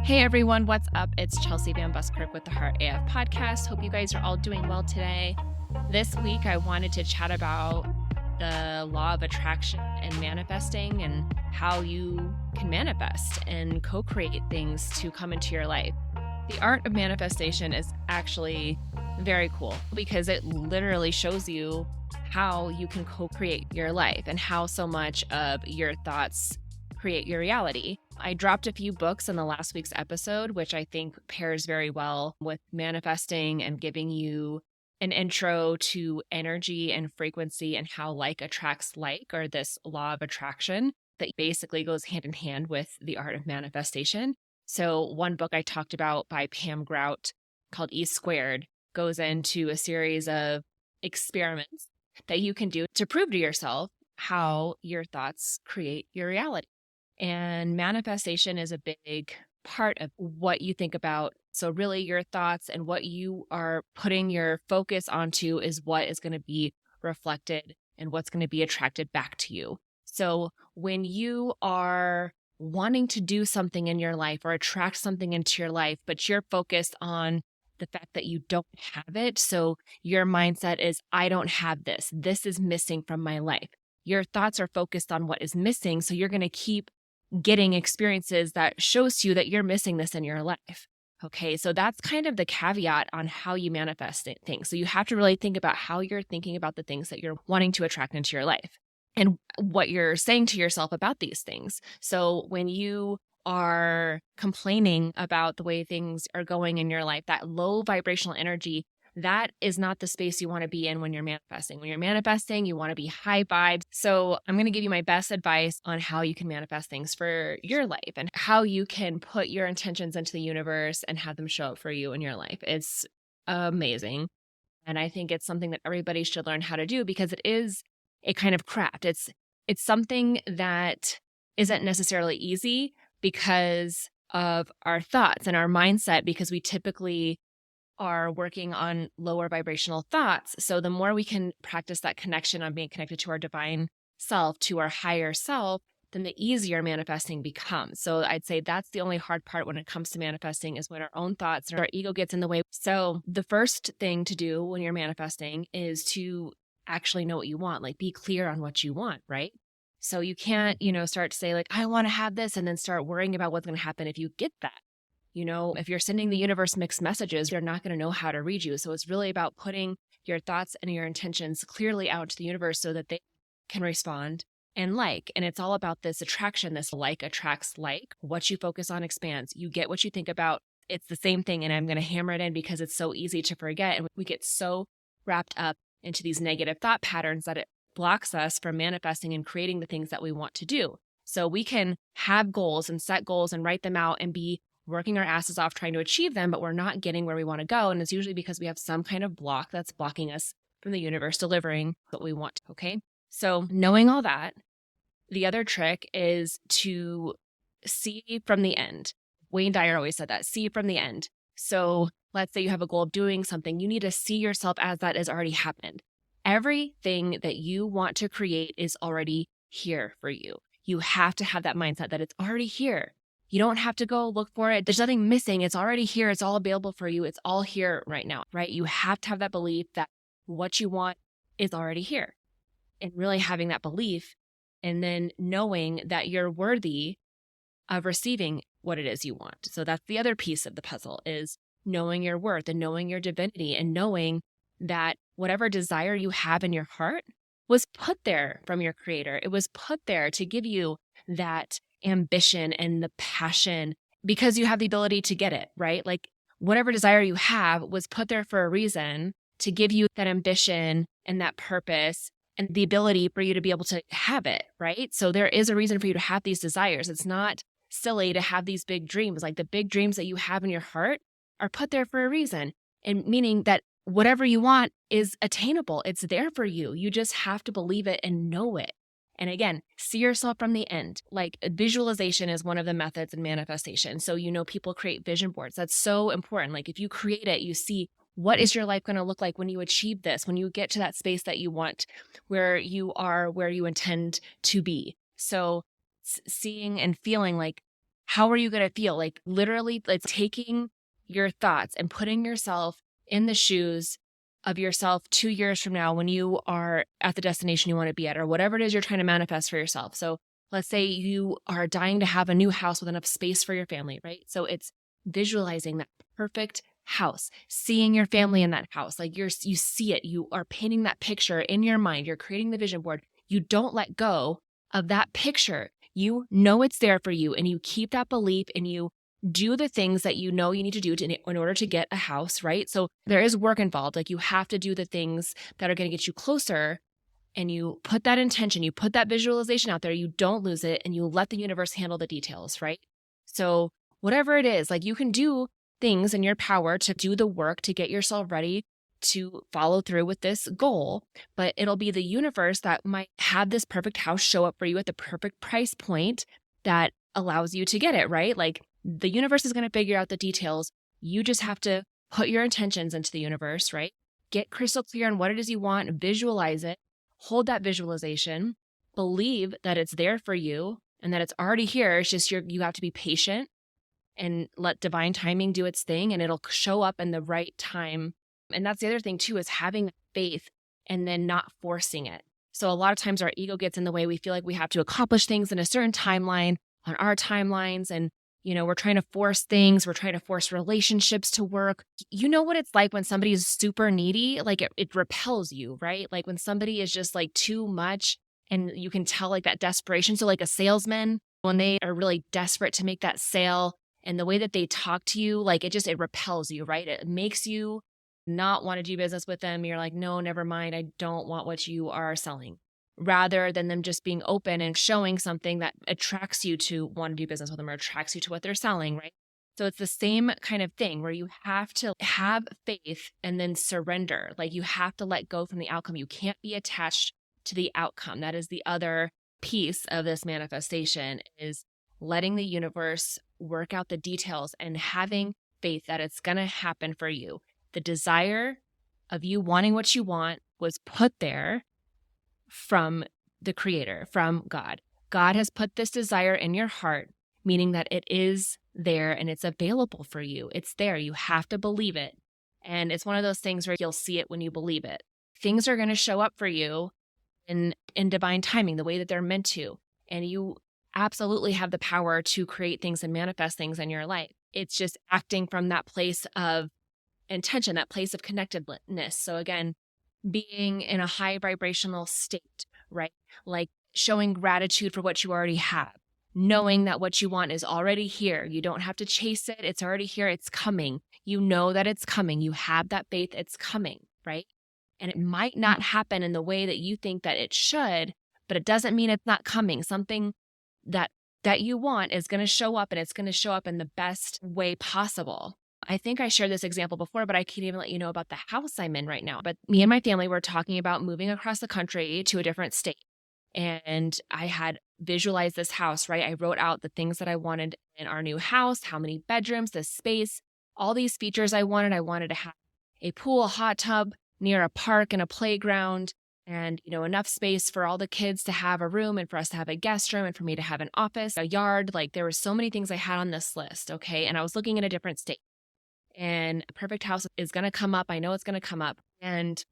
Hey everyone, what's up? It's Chelsea VanBuskirk with the Heart AF podcast. Hope you guys are all doing well today. This week, I wanted to chat about the law of attraction and manifesting and how you can manifest and co-create things to come into your life. The art of manifestation is actually very cool because it literally shows you how you can co-create your life and how so much of your thoughts create your reality. I dropped a few books in the last week's episode, which I think pairs very well with manifesting and giving you an intro to energy and frequency and how like attracts like, or this law of attraction that basically goes hand in hand with the art of manifestation. So one book I talked about by Pam Grout called E Squared goes into a series of experiments that you can do to prove to yourself how your thoughts create your reality. And manifestation is a big part of what you think about. So really your thoughts and what you are putting your focus onto is what is going to be reflected and what's going to be attracted back to you. So when you are wanting to do something in your life or attract something into your life, but you're focused on the fact that you don't have it. So your mindset is, I don't have this. This is missing from my life. Your thoughts are focused on what is missing. So you're going to keep getting experiences that shows you that you're missing this in your life. Okay, so that's kind of the caveat on how you manifest things. So you have to really think about how you're thinking about the things that you're wanting to attract into your life and what you're saying to yourself about these things. So when you are complaining about the way things are going in your life, that low vibrational energy, that is not the space you want to be in when you're manifesting. When you're manifesting, you want to be high vibes. So I'm going to give you my best advice on how you can manifest things for your life and how you can put your intentions into the universe and have them show up for you in your life. It's amazing. And I think it's something that everybody should learn how to do because it is a kind of craft. It's something that isn't necessarily easy because of our thoughts and our mindset, because we typically are working on lower vibrational thoughts. So the more we can practice that connection on being connected to our divine self, to our higher self, then the easier manifesting becomes. So I'd say that's the only hard part when it comes to manifesting is when our own thoughts and our ego gets in the way. So the first thing to do when you're manifesting is to actually know what you want, like be clear on what you want, right? So you can't, start to say like, I want to have this and then start worrying about what's going to happen if you get that. If you're sending the universe mixed messages, they're not going to know how to read you. So it's really about putting your thoughts and your intentions clearly out to the universe so that they can respond and like. And it's all about this attraction, this like attracts like. What you focus on expands. You get what you think about. It's the same thing. And I'm going to hammer it in because it's so easy to forget. And we get so wrapped up into these negative thought patterns that it blocks us from manifesting and creating the things that we want to do. So we can have goals and set goals and write them out and be working our asses off trying to achieve them, but we're not getting where we want to go. And it's usually because we have some kind of block that's blocking us from the universe delivering what we want. Okay. So knowing all that, the other trick is to see from the end. Wayne Dyer always said that, see from the end. So let's say you have a goal of doing something. You need to see yourself as that has already happened. Everything that you want to create is already here for you. You have to have that mindset that it's already here. You don't have to go look for it. There's nothing missing. It's already here. It's all available for you. It's all here right now, right? You have to have that belief that what you want is already here. And really having that belief and then knowing that you're worthy of receiving what it is you want. So that's the other piece of the puzzle is knowing your worth and knowing your divinity and knowing that whatever desire you have in your heart was put there from your creator. It was put there to give you that ambition and the passion because you have the ability to get it, right? Like whatever desire you have was put there for a reason to give you that ambition and that purpose and the ability for you to be able to have it, right? So there is a reason for you to have these desires. It's not silly to have these big dreams. Like the big dreams that you have in your heart are put there for a reason. And meaning that whatever you want is attainable. It's there for you. You just have to believe it and know it. And again, see yourself from the end. Like visualization is one of the methods in manifestation. So, people create vision boards. That's so important. Like if you create it, you see What is your life going to look like when you achieve this, when you get to that space that you want, where you are, where you intend to be? So seeing and feeling like, how are you going to feel? Like literally, like taking your thoughts and putting yourself in the shoes of yourself 2 years from now when you are at the destination you want to be at, or whatever it is you're trying to manifest for yourself. So let's say you are dying to have a new house with enough space for your family, right? So it's visualizing that perfect house, seeing your family in that house. Like you see it, you are painting that picture in your mind, you're creating the vision board. You don't let go of that picture. You know it's there for you, and you keep that belief, and you do the things that you know you need to do in order to get a house, right? So there is work involved. Like you have to do the things that are going to get you closer, and you put that intention, you put that visualization out there, you don't lose it, and you let the universe handle the details, right? So whatever it is, like you can do things in your power to do the work to get yourself ready to follow through with this goal, but it'll be the universe that might have this perfect house show up for you at the perfect price point that allows you to get it, right? Like the universe is going to figure out the details. You just have to put your intentions into the universe, right? Get crystal clear on what it is you want, visualize it, hold that visualization, believe that it's there for you and that it's already here. It's just you have to be patient and let divine timing do its thing, and it'll show up in the right time. And that's the other thing too, is having faith and then not forcing it. So a lot of times our ego gets in the way. We feel like we have to accomplish things in a certain timeline on our timelines. And, we're trying to force things. We're trying to force relationships to work. You know what it's like when somebody is super needy, like it repels you, right? Like when somebody is just like too much, and you can tell like that desperation. So like a salesman, when they are really desperate to make that sale, and the way that they talk to you, like it repels you, right? It makes you not want to do business with them. You're like, no, never mind. I don't want what you are selling. Rather than them just being open and showing something that attracts you to want to do business with them, or attracts you to what they're selling, right? So it's the same kind of thing where you have to have faith and then surrender. Like you have to let go from the outcome. You can't be attached to the outcome. That is the other piece of this manifestation, is letting the universe work out the details and having faith that it's going to happen for you. The desire of you wanting what you want was put there from the Creator, from God. God has put this desire in your heart, meaning that it is there and it's available for you. It's there. You have to believe it. And it's one of those things where you'll see it when you believe it. Things are going to show up for you in divine timing, the way that they're meant to. And you absolutely have the power to create things and manifest things in your life. It's just acting from that place of intention, that place of connectedness. So again, being in a high vibrational state, right? Like showing gratitude for what you already have, knowing that what you want is already here. You don't have to chase it. It's already here. It's coming. You know that it's coming. You have that faith. It's coming, right? And it might not happen in the way that you think that it should, but it doesn't mean it's not coming. Something that you want is going to show up, and it's going to show up in the best way possible. I think I shared this example before, but I can't even let you know about the house I'm in right now. But me and my family were talking about moving across the country to a different state. And I had visualized this house, right? I wrote out the things that I wanted in our new house, how many bedrooms, the space, all these features I wanted. I wanted to have a pool, a hot tub near a park and a playground, and, enough space for all the kids to have a room, and for us to have a guest room, and for me to have an office, a yard. Like there were so many things I had on this list. Okay. And I was looking at a different state. And a perfect house is going to come up. I know it's going to come up. And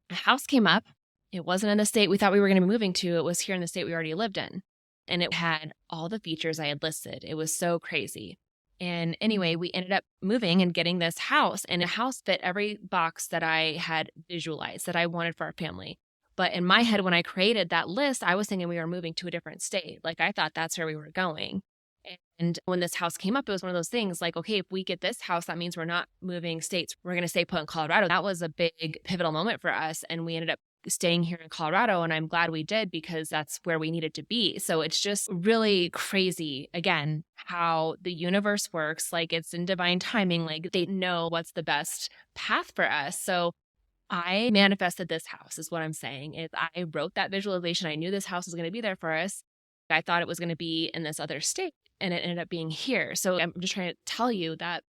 a house came up. It wasn't in the state we thought we were going to be moving to. It was here in the state we already lived in. And it had all the features I had listed. It was so crazy. And anyway, we ended up moving and getting this house. And the house fit every box that I had visualized that I wanted for our family. But in my head, when I created that list, I was thinking we were moving to a different state. Like I thought that's where we were going. And when this house came up, it was one of those things like, okay, if we get this house, that means we're not moving states. We're going to stay put in Colorado. That was a big pivotal moment for us. And we ended up staying here in Colorado. And I'm glad we did, because that's where we needed to be. So it's just really crazy, again, how the universe works. Like it's in divine timing. Like they know what's the best path for us. So I manifested this house is what I'm saying. I wrote that visualization. I knew this house was going to be there for us. I thought it was going to be in this other state, and it ended up being here. So I'm just trying to tell you that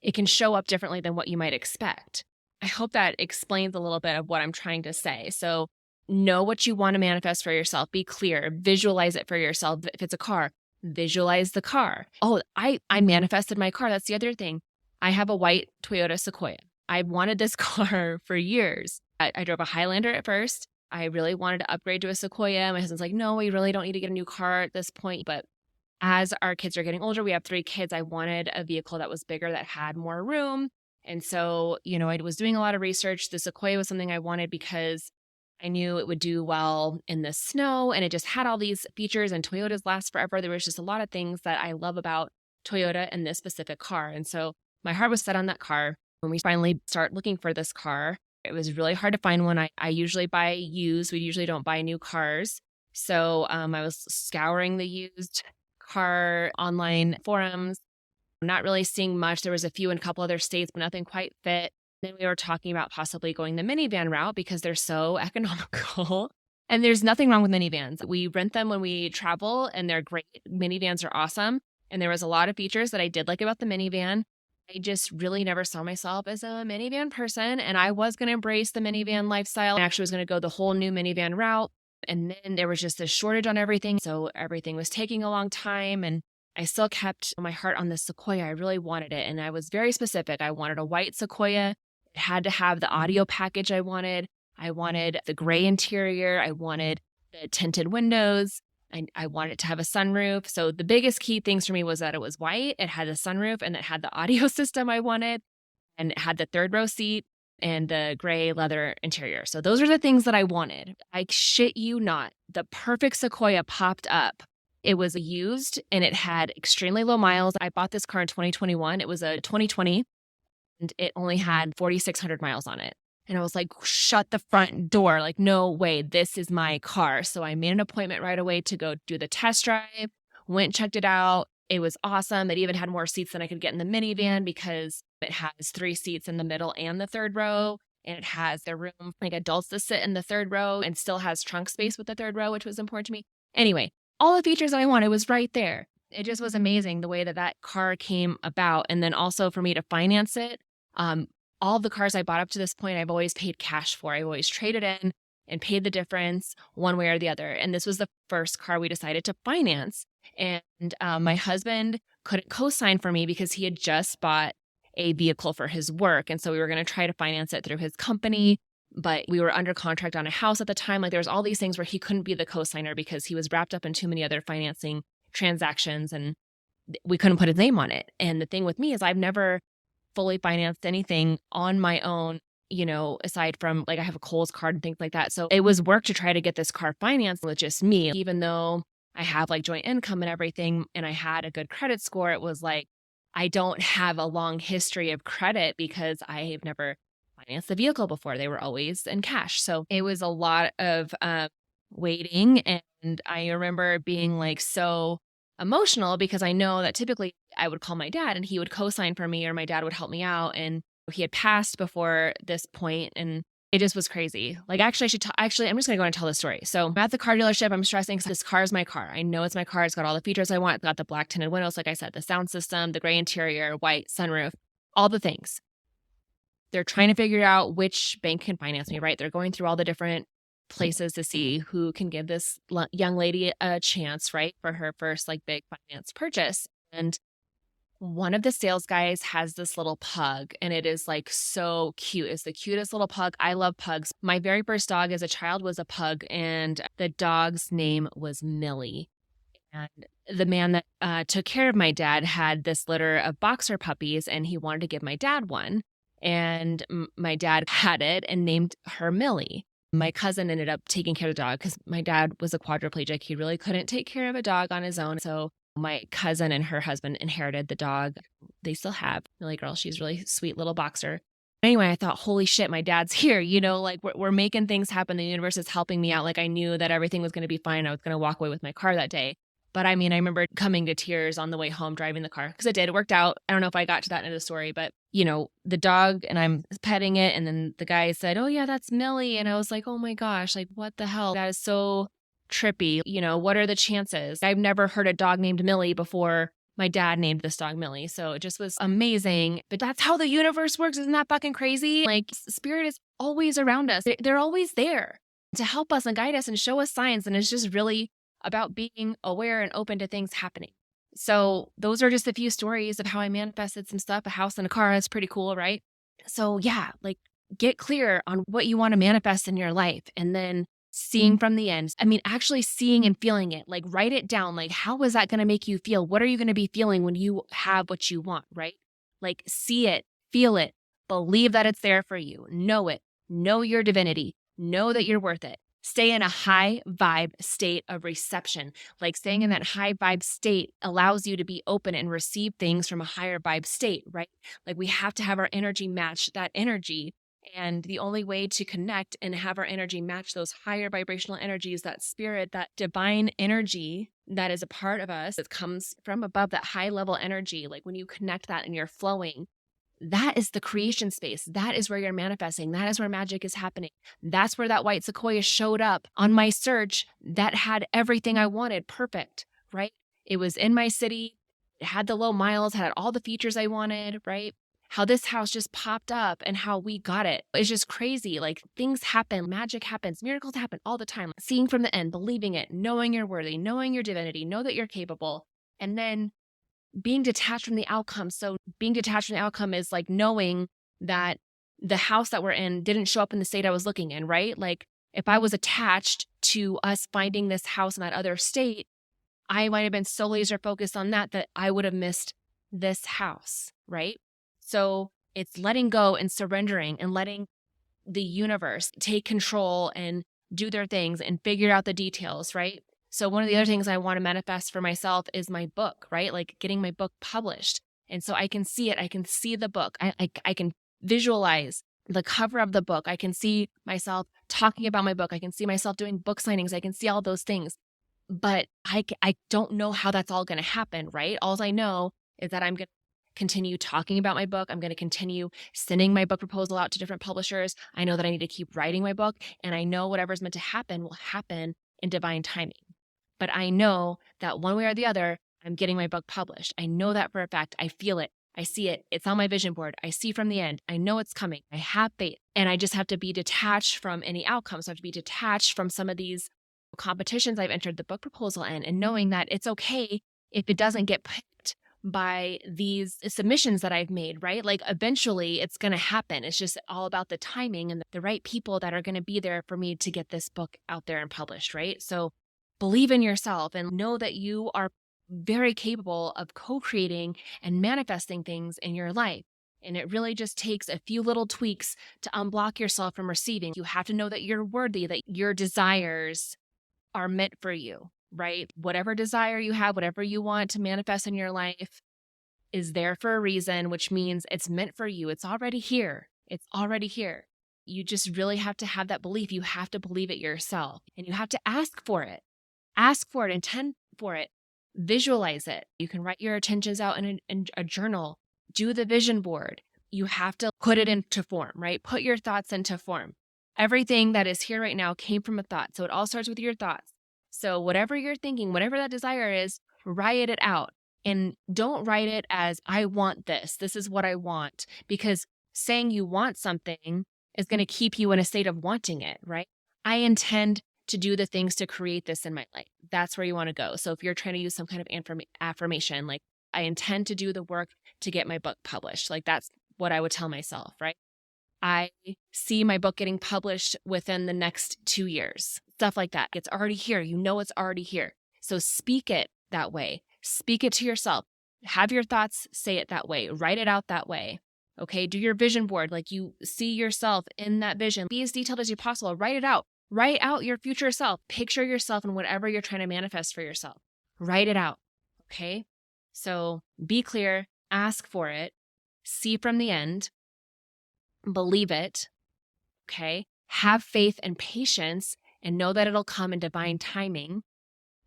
it can show up differently than what you might expect. I hope that explains a little bit of what I'm trying to say. So know what you want to manifest for yourself. Be clear. Visualize it for yourself. If it's a car, visualize the car. Oh, I manifested my car. That's the other thing. I have a white Toyota Sequoia. I wanted this car for years. I drove a Highlander at first. I really wanted to upgrade to a Sequoia. My husband's like, no, we really don't need to get a new car at this point. But as our kids are getting older, we have 3 kids. I wanted a vehicle that was bigger, that had more room. And so, I was doing a lot of research. The Sequoia was something I wanted because I knew it would do well in the snow, and it just had all these features, and Toyotas last forever. There was just a lot of things that I love about Toyota and this specific car. And so my heart was set on that car. When we finally start looking for this car, it was really hard to find one. I usually buy used. We usually don't buy new cars. So I was scouring the used car online forums, not really seeing much. There was a few in a couple other states, but nothing quite fit. Then we were talking about possibly going the minivan route because they're so economical. And there's nothing wrong with minivans. We rent them when we travel and they're great. Minivans are awesome. And there was a lot of features that I did like about the minivan. I just really never saw myself as a minivan person. And I was going to embrace the minivan lifestyle. I actually was going to go the whole new minivan route. And then there was just this shortage on everything. So everything was taking a long time. And I still kept my heart on the Sequoia. I really wanted it. And I was very specific. I wanted a white Sequoia. It had to have the audio package I wanted. I wanted the gray interior. I wanted the tinted windows. I wanted it to have a sunroof. So the biggest key things for me was that it was white, it had a sunroof, and it had the audio system I wanted, and it had the 3rd row seat and the gray leather interior. So those are the things that I wanted. I shit you not. The perfect Sequoia popped up. It was used and it had extremely low miles. I bought this car in 2021. It was a 2020 and it only had 4,600 miles on it. And I was like, shut the front door. Like, no way, this is my car. So I made an appointment right away to go do the test drive, went, checked it out. It was awesome. It even had more seats than I could get in the minivan because it has 3 seats in the middle and the 3rd row. And it has the room like adults to sit in the 3rd row and still has trunk space with the 3rd row, which was important to me. Anyway, all the features that I wanted was right there. It just was amazing the way that car came about. And then also for me to finance it, all the cars I bought up to this point, I've always paid cash for. I've always traded in and paid the difference one way or the other. And this was the first car we decided to finance. And my husband couldn't co-sign for me because he had just bought a vehicle for his work. And so we were going to try to finance it through his company, but we were under contract on a house at the time. Like there was all these things where he couldn't be the co-signer because he was wrapped up in too many other financing transactions and we couldn't put his name on it. And the thing with me is I've never fully financed anything on my own, aside from like I have a Kohl's card and things like that. So it was work to try to get this car financed with just me, even though I have like joint income and everything and I had a good credit score. It was like, I don't have a long history of credit because I have never financed the vehicle before. They were always in cash. So it was a lot of waiting. And I remember being like so emotional because I know that typically I would call my dad and he would co-sign for me or my dad would help me out. And he had passed before this point and it just was crazy. Like actually, I'm just going to go and tell the story. So I'm at the car dealership. I'm stressing because this car is my car. I know it's my car. It's got all the features I want. It's got the black tinted windows. Like I said, the sound system, the gray interior, white sunroof, all the things. They're trying to figure out which bank can finance me, right? They're going through all the different places to see who can give this young lady a chance, right? For her first like big finance purchase. And one of the sales guys has this little pug and it is like so cute. It's the cutest little pug. I love pugs. My very first dog as a child was a pug and the dog's name was Millie. And the man that took care of my dad had this litter of boxer puppies and he wanted to give my dad one. And my dad had it and named her Millie. My cousin ended up taking care of the dog because my dad was a quadriplegic. He really couldn't take care of a dog on his own. So my cousin and her husband inherited the dog. They still have Millie Girl. She's a really sweet little boxer. Anyway, I thought, holy shit, my dad's here. Like we're making things happen. The universe is helping me out. Like I knew that everything was going to be fine. I was going to walk away with my car that day. But I mean, I remember coming to tears on the way home driving the car because it did. It worked out. I don't know if I got to that end of the story, but the dog and I'm petting it. And then the guy said, oh yeah, that's Millie. And I was like, oh my gosh, like what the hell? That is so trippy. What are the chances? I've never heard a dog named Millie before My dad named this dog Millie, so it just was amazing. But that's how the universe works. Isn't that fucking crazy? Like, spirit is always around us. They're always there to help us and guide us and show us signs. And it's just really about being aware and open to things happening. So those are just a few stories of how I manifested some stuff. A house and a car. That's pretty cool, right? So yeah, like, get clear on what you want to manifest in your life, and then seeing from the end. I mean, actually seeing and feeling it, like, write it down. Like, how is that going to make you feel? What are you going to be feeling when you have what you want, right? Like, see it, feel it, believe that it's there for you, know your divinity, know that you're worth it. Stay in a high vibe state of reception. Like, staying in that high vibe state allows you to be open and receive things from a higher vibe state, right? Like, we have to have our energy match that energy. And the only way to connect and have our energy match those higher vibrational energies, that spirit, that divine energy that is a part of us, that comes from above, that high level energy. Like, when you connect that and you're flowing, that is the creation space. That is where you're manifesting. That is where magic is happening. That's where that white sequoia showed up on my search that had everything I wanted. Perfect, right? It was in my city. It had the low miles, had all the features I wanted, right? How this house just popped up and how we got it. It's just crazy. Like, things happen, magic happens, miracles happen all the time. Seeing from the end, believing it, knowing you're worthy, knowing your divinity, know that you're capable, and then being detached from the outcome. So being detached from the outcome is like knowing that the house that we're in didn't show up in the state I was looking in, right? Like, if I was attached to us finding this house in that other state, I might have been so laser focused on that I would have missed this house, right? So it's letting go and surrendering and letting the universe take control and do their things and figure out the details, right? So one of the other things I want to manifest for myself is my book, right? Like, getting my book published. And so I can see it. I can see the book. I can visualize the cover of the book. I can see myself talking about my book. I can see myself doing book signings. I can see all those things. But I don't know how that's all going to happen, right? All I know is that I'm going to continue talking about my book. I'm going to continue sending my book proposal out to different publishers. I know that I need to keep writing my book, and I know whatever's meant to happen will happen in divine timing. But I know that one way or the other, I'm getting my book published. I know that for a fact. I feel it. I see it. It's on my vision board. I see from the end. I know it's coming. I have faith. And I just have to be detached from any outcomes. I have to be detached from some of these competitions I've entered the book proposal in, and knowing that it's okay if it doesn't get picked by these submissions that I've made, right? Like, eventually it's going to happen. It's just all about the timing and the right people that are going to be there for me to get this book out there and published, right? So believe in yourself and know that you are very capable of co-creating and manifesting things in your life. And it really just takes a few little tweaks to unblock yourself from receiving. You have to know that you're worthy, that your desires are meant for you, right? Whatever desire you have, whatever you want to manifest in your life is there for a reason, which means it's meant for you. It's already here. It's already here. You just really have to have that belief. You have to believe it yourself, and you have to ask for it. Ask for it, intend for it, visualize it. You can write your intentions out in a journal, do the vision board. You have to put it into form, right? Put your thoughts into form. Everything that is here right now came from a thought. So it all starts with your thoughts. So whatever you're thinking, whatever that desire is, write it out. And don't write it as, I want this. This is what I want. Because saying you want something is going to keep you in a state of wanting it, right? I intend to do the things to create this in my life. That's where you want to go. So if you're trying to use some kind of affirmation, like, I intend to do the work to get my book published. Like, that's what I would tell myself, right? I see my book getting published within the next 2 years. Stuff like that. It's already here. You know it's already here. So speak it that way. Speak it to yourself. Have your thoughts, say it that way. Write it out that way. Okay, do your vision board. Like, you see yourself in that vision. Be as detailed as possible. Write it out. Write out your future self. Picture yourself in whatever you're trying to manifest for yourself. Write it out. Okay? So be clear. Ask for it. See from the end. Believe it. Okay? Have faith and patience and know that it'll come in divine timing.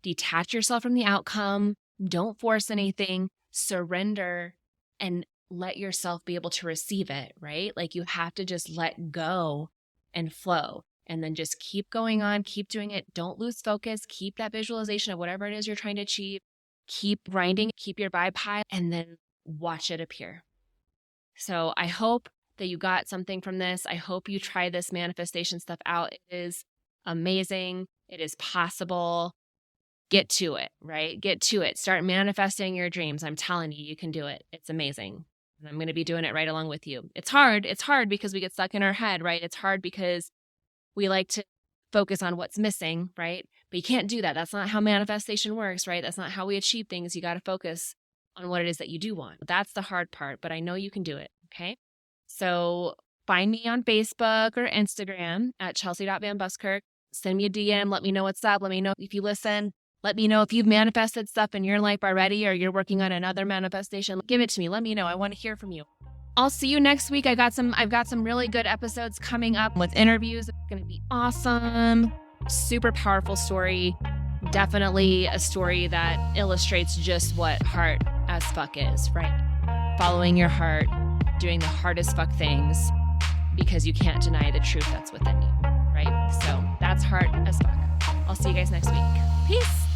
Detach yourself from the outcome. Don't force anything. Surrender and let yourself be able to receive it, right? Like, you have to just let go and flow, and then just keep going on, keep doing it. Don't lose focus. Keep that visualization of whatever it is you're trying to achieve. keep grinding, keep your vibe high, and then watch it appear. So I hope that you got something from this. I hope you try this manifestation stuff out. It is amazing. It is possible. Get to it, right? Get to it. Start manifesting your dreams. I'm telling you, you can do it. It's amazing. And I'm going to be doing it right along with you. It's hard. It's hard because we get stuck in our head, right? It's hard because we like to focus on what's missing, right? But you can't do that. That's not how manifestation works, right? That's not how we achieve things. You got to focus on what it is that you do want. That's the hard part, but I know you can do it, okay? So find me on Facebook or Instagram at Chelsea.VanBuskirk. Send me a DM. Let me know what's up. Let me know if you listen. Let me know if you've manifested stuff in your life already or you're working on another manifestation. Give it to me. Let me know. I want to hear from you. I'll see you next week. I've got some really good episodes coming up with interviews. It's going to be awesome. Super powerful story. Definitely a story that illustrates just what heart as fuck is, right? Following your heart, doing the hardest fuck things because you can't deny the truth that's within you, right? So that's heart as fuck. I'll see you guys next week. Peace.